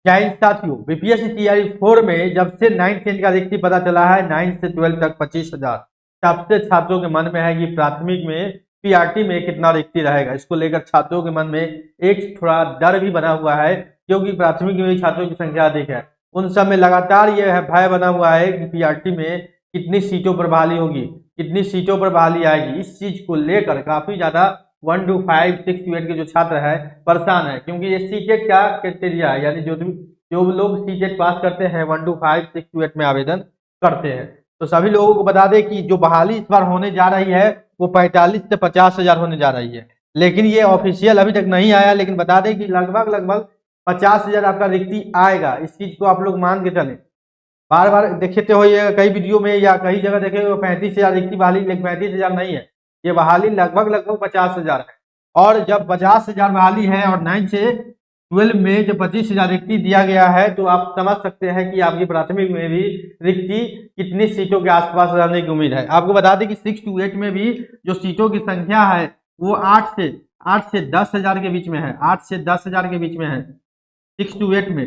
क्या इन साथियों, बीपीएससी तैयारी 4 में जब से 9th 10th का रिक्ति पता चला है, 9 से 12 तक 25,000, तब से छात्रों के मन में है कि प्राथमिक में पीआरटी में कितना रिक्ति रहेगा। इसको लेकर छात्रों के मन में एक थोड़ा डर भी बना हुआ है, क्योंकि प्राथमिक में छात्रों की संख्या अधिक है। उन सब में लगातार यह भय बना हुआ है कि पीआरटी में कितनी सीटों पर बहाली होगी, कितनी सीटों पर बहाली आएगी। इस चीज को लेकर काफी ज्यादा 1 to 5 6 to 8 के जो छात्र है परेशान है, क्योंकि ये सीटेट का क्राइटेरिया है, यानी जो लोग सीटेट पास करते हैं 1 to 5 6 to 8 में आवेदन करते हैं। तो सभी लोगों को बता दें कि जो बहाली इस बार होने जा रही है वो 45 से 50,000 होने जा रही है, लेकिन ये ऑफिशियल अभी तक नहीं आया। लेकिन बता दें कि लगभग लगभग 50,000 आपका रिक्ति आएगा। इस चीज को आप लोग मान के चलें। बार बार देखते हो ये कई वीडियो में या कई जगह देखे 35,000 रिक्ति बहाली, लेकिन 35,000 नहीं है, ये बहाली लगभग लगभग 50,000 है। और जब 50,000 बहाली है और 9 से 12 में जो 25,000 रिक्ति दिया गया है, तो आप समझ सकते हैं कि आपकी प्राथमिक में भी रिक्ति कितनी सीटों के आसपास रहने की उम्मीद है। आपको बता दें कि 6 to 8 में भी जो सीटों की संख्या है वो 8 से 10,000 के बीच में है, 8 से 10,000 के बीच में है 6 to 8 में,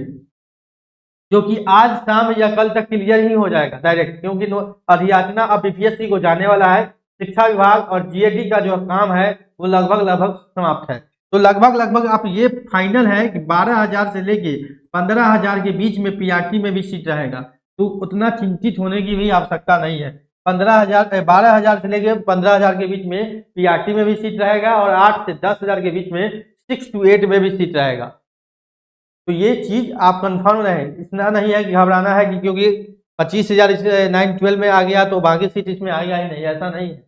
जो कि आज शाम या कल तक क्लियर ही हो जाएगा डायरेक्ट, क्योंकि अधियाचना अब बीपीएससी को जाने वाला है। शिक्षा विभाग और जीएडी का जो काम है वो लगभग लगभग समाप्त है। तो लगभग लगभग आप ये फाइनल है कि 12,000 से लेके 15,000 के बीच में पीआरटी में भी सीट रहेगा। तो उतना चिंतित होने की भी आवश्यकता नहीं है। 12,000 से लेके 15,000 के बीच में पीआरटी में भी सीट रहेगा और 8 से 10,000 के बीच में 6 to 8 में भी सीट रहेगा। तो ये चीज आप कंफर्म रहे, इतना नहीं है कि घबराना है कि क्योंकि 25,000 9 12 में आ गया तो बाकी सीट इसमें आएगा ही नहीं, ऐसा नहीं है।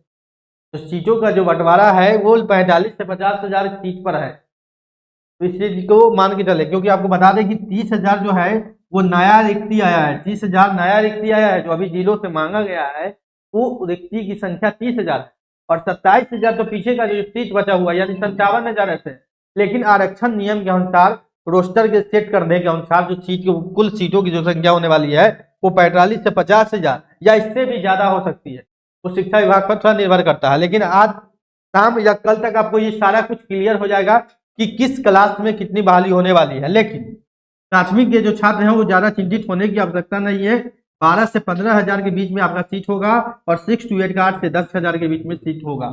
तो सीटों का जो बंटवारा है वो 45 से 50,000 सीट पर है। तो इस चीज को मान के चले, क्योंकि आपको बता दें कि 30,000 जो है वो नया रिक्ति आया है, 30,000 नया रिक्ति आया है जो अभी जिलों से मांगा गया है। वो रिक्ति की संख्या 30,000 है और 27,000 तो पीछे का जो सीट बचा हुआ यानी 57,000 ऐसे। लेकिन आरक्षण नियम के अनुसार, रोस्टर के सेट करने के अनुसार जो सीट की कुल सीटों की जो संख्या होने वाली है वो 45 से 50,000 या इससे भी ज्यादा हो सकती है। वो शिक्षा विभाग पर थोड़ा निर्भर करता है। लेकिन आज शाम या कल तक आपको ये सारा कुछ क्लियर हो जाएगा कि किस क्लास में कितनी बहाली होने वाली है। लेकिन प्राथमिक के जो छात्र हैं वो ज्यादा चिंतित होने की आवश्यकता नहीं है। 12 से 15,000 के बीच में आपका सीट होगा और 6 to 8 का 8 से 10,000 के बीच में सीट होगा।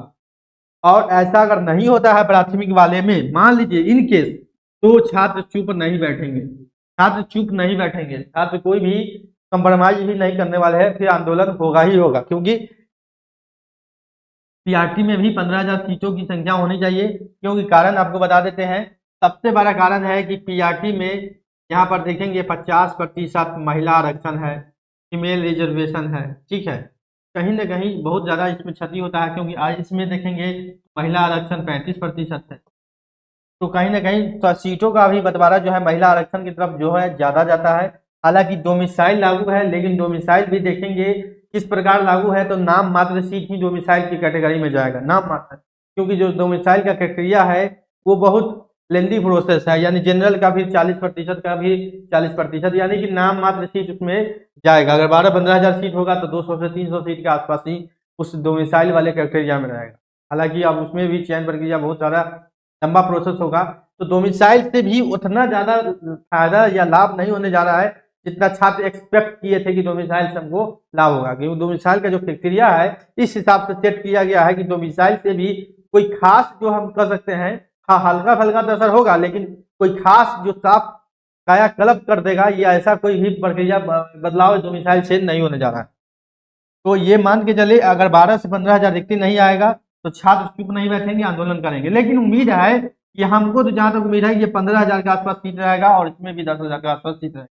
और ऐसा अगर नहीं होता है प्राथमिक वाले में, मान लीजिए इन केस, तो छात्र चुप नहीं बैठेंगे, छात्र चुप नहीं बैठेंगे, छात्र कोई भी कंप्रोमाइज भी नहीं करने वाले हैं, फिर आंदोलन होगा ही होगा। क्योंकि पीआरटी में भी 15,000 सीटों की संख्या होनी चाहिए। क्योंकि कारण आपको बता देते हैं, सबसे बड़ा कारण है कि पीआरटी में यहाँ पर देखेंगे 50% महिला आरक्षण है, फीमेल रिजर्वेशन है, ठीक है। कहीं ना कहीं बहुत ज्यादा इसमें क्षति होता है, क्योंकि आज इसमें देखेंगे महिला आरक्षण 35% है। तो कहीं ना कहीं तो सीटों का भी बंटवारा जो है महिला आरक्षण की तरफ जो है ज्यादा जाता है। हालांकि डोमिसाइल लागू है, लेकिन डोमिसाइल भी देखेंगे किस प्रकार लागू है, तो नाम मात्र सीट ही डोमिसाइल की कैटेगरी में जाएगा, नाम मात्र। क्योंकि जो डोमिसाइल का प्रक्रिया है वो बहुत लेंदी प्रोसेस है, यानी जनरल का भी 40% का भी 40%, यानी कि नाम मात्र सीट उसमें जाएगा। अगर 12-15,000 सीट होगा तो 200 से 300 सीट के आसपास ही उस डोमिसाइल वाले क्राइटेरिया में रहेगा। हालांकि अब उसमें भी चयन प्रक्रिया बहुत ज्यादा लंबा प्रोसेस होगा। तो डोमिसाइल से भी उतना ज्यादा फायदा या लाभ नहीं होने जा रहा है जितना छात्र एक्सपेक्ट किए थे कि डोमिसाइल से हमको लाभ होगा। क्योंकि डोमिसाइल का जो प्रक्रिया है इस हिसाब से सेट किया गया है कि डोमिसाइल से भी कोई खास जो हम कर सकते हैं, हाँ हल्का फल्का तो असर होगा, लेकिन कोई खास जो साफ कायाकल्प कर देगा या ऐसा कोई भी प्रक्रिया बदलाव डोमिसाइल से नहीं होने जा रहा है। तो ये मान के चले अगर 12 से 15,000 रिक्ति नहीं आएगा तो छात्र चुप नहीं बैठेंगे, आंदोलन करेंगे। लेकिन उम्मीद है कि हमको तो जहां तक उम्मीद है कि 15,000 के आसपास सीट रहेगा और इसमें भी 10,000 के आसपास सीट रहेगा।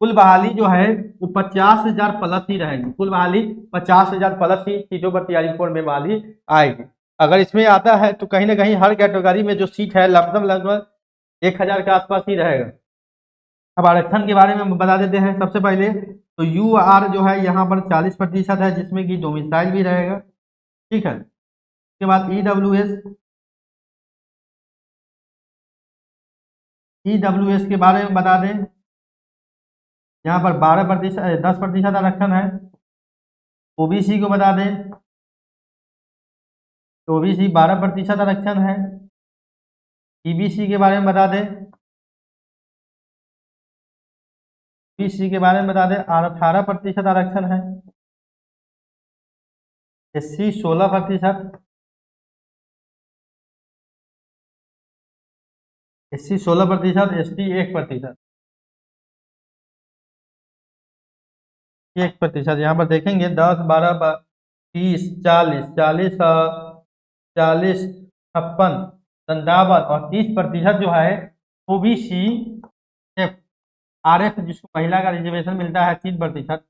कुल बहाली जो है वो 50,000 प्लस ही रहेगी। कुल बहाली 50,000 प्लस ही सीटों पर तैयारी फोर में बहाली आएगी। अगर इसमें आता है तो कहीं ना कहीं हर कैटेगरी में जो सीट है लगभग लगभग 1,000 के आसपास ही रहेगा। अब आरक्षण के बारे में बता देते हैं। सबसे पहले तो यू आर जो है यहाँ पर 40% है, जिसमें कि डोमिसाइल भी रहेगा, ठीक है। उसके बाद ईडब्ल्यूएस के बारे में बता दें, यहाँ पर 12%, 10% आरक्षण है। ओबीसी को बता दें तो ओबीसी 12% आरक्षण है। ईबीसी के बारे में बता दें ओबीसी के बारे में बता दें, 18% आरक्षण है, एससी 16%, एससी 16%, एसटी 1%, 1%। यहाँ पर देखेंगे 10, 12, 30, 40, 40, 40, 56, 57 और 30% जो है ओबीसी एफ, आरएफ जिसको महिला का रिजर्वेशन मिलता है 3%,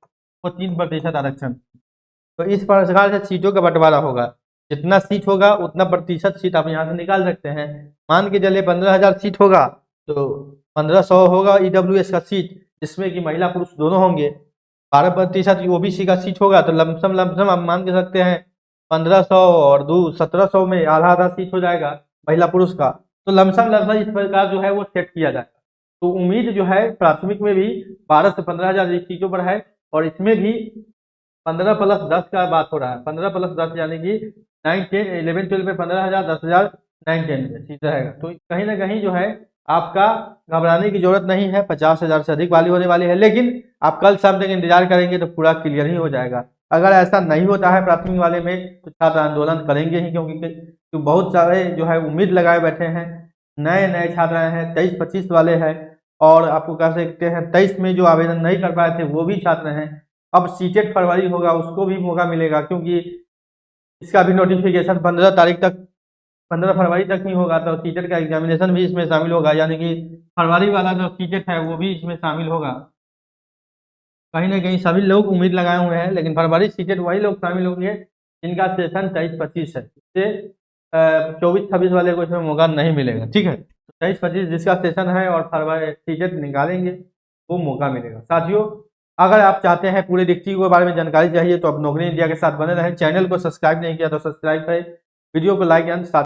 वो 3% आरक्षण। तो इस प्रकार से सीटों का बंटवारा होगा, जितना सीट होगा उतना प्रतिशत सीट आप यहाँ से निकाल सकते हैं। मान के चलिए 15,000 सीट होगा तो 1500 होगा ईडब्ल्यूएस का सीट, जिसमें कि महिला पुरुष दोनों होंगे। 12% ओबीसी का सीट होगा तो लमसम आप मान के सकते हैं 1500 और 1700 में आधा आधा सीट हो जाएगा महिला पुरुष का। तो लमसम इस प्रकार जो है वो सेट किया जाएगा। तो उम्मीद जो है प्राथमिक में भी 12 से 15,000 सीटों पर है, और इसमें भी 15+10 का बात हो रहा है। 15+10 यानी कि 9, 10, 11, 12 में 15,000, 10,000 9, 10 में सीट रहेगा। तो कहीं ना कहीं जो है आपका घबराने की जरूरत नहीं है, 50,000 से अधिक वाली होने वाली है, लेकिन आप कल शाम तक इंतजार करेंगे तो पूरा क्लियर ही हो जाएगा। अगर ऐसा नहीं होता है प्राथमिक वाले में तो छात्र आंदोलन करेंगे ही, क्योंकि बहुत सारे जो है उम्मीद लगाए बैठे हैं, नए नए छात्र आए हैं, 23-25 वाले हैं, और आपको कह सकते हैं 23 में जो आवेदन नहीं कर पाए थे वो भी छात्र हैं। अब सीटेट फरवरी होगा उसको भी मौका मिलेगा, क्योंकि इसका भी नोटिफिकेशन 15 तारीख तक, 15 फरवरी तक ही होगा। तो सीटेट का एग्जामिनेशन भी इसमें शामिल होगा, यानी कि फरवरी वाला जो सीटेट है वो भी इसमें शामिल होगा। कहीं ना कहीं सभी लोग उम्मीद लगाए हुए हैं, लेकिन फरवरी सीटेट वही लोग शामिल होंगे जिनका सेशन 23-25 है। इससे 24-26 वाले को इसमें मौका नहीं मिलेगा। ठीक है, 23-25 जिसका सेशन है और फरवरी सीटेट निकालेंगे वो मौका मिलेगा। साथियों, अगर आप चाहते हैं पूरे डिग्री के बारे में जानकारी चाहिए तो आप नौकरी इंडिया के साथ बने रहें। चैनल को सब्सक्राइब नहीं किया तो सब्सक्राइब करें, वीडियो को लाइक एंड